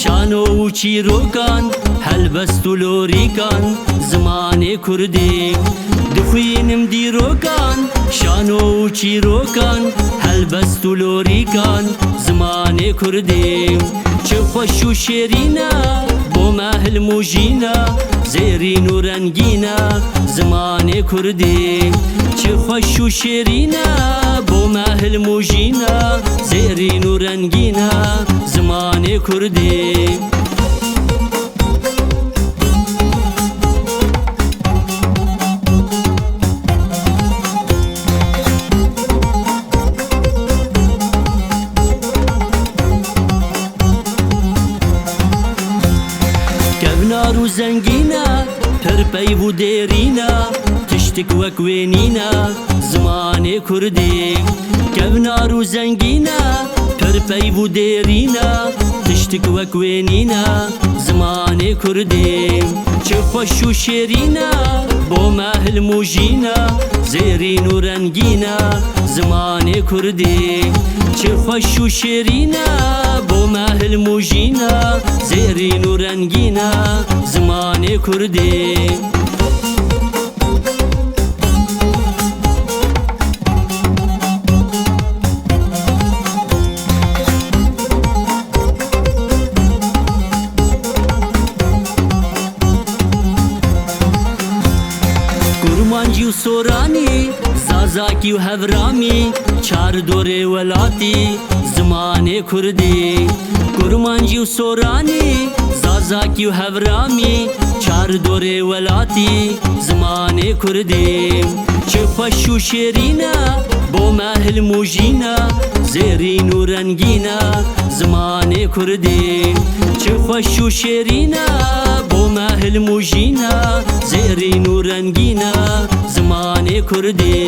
شانۆ و چیرۆکان هەلبەست و لۆریکان زمانێ کوردی دخوینم دیرۆکان شانۆ و چیرۆکان هەلبەست و لۆریکان زمانێ کوردی چ خۆش و شێرینە بۆ مەهل و ژینە زێرین و رەنگینە زمانێ کوردی چ خۆش و شێرینە بۆ مەهل و ژینە زێرین و رەنگینە زمانێ کوردی کەونار و زەنگینە پەرپەیو و دێرینە تشتێک وەک وێنینە زمانێ کوردی کەونار و زەنگینە پەرپەیو و دێرینە تشتێک وەک وێنینە زمانێ کوردی چ خۆش و شێرینە بۆ مەهل و ژینە زێرین و رەنگینە زمانێ کوردی چ خۆش و شێرینە بۆ مەهل و ژینە زێرین و رەنگینە زمانێ کوردی گورمانجی و سۆرانی زازاکی و هەڤرامی چار دۆرێ وەلاتی زمانێ کوردی گورمانجی و سۆرانی زازاکی و هەڤرامی چار دۆرێ وەلاتی زمانێ کوردی چ خۆش و شێرینە بۆ مەهل و ژینە زێرین و رەنگینە زمانێ کوردی چ خۆش و شێرینە بۆ مەهل و ژینە زێرین و رەنگینە زمانێ کوردی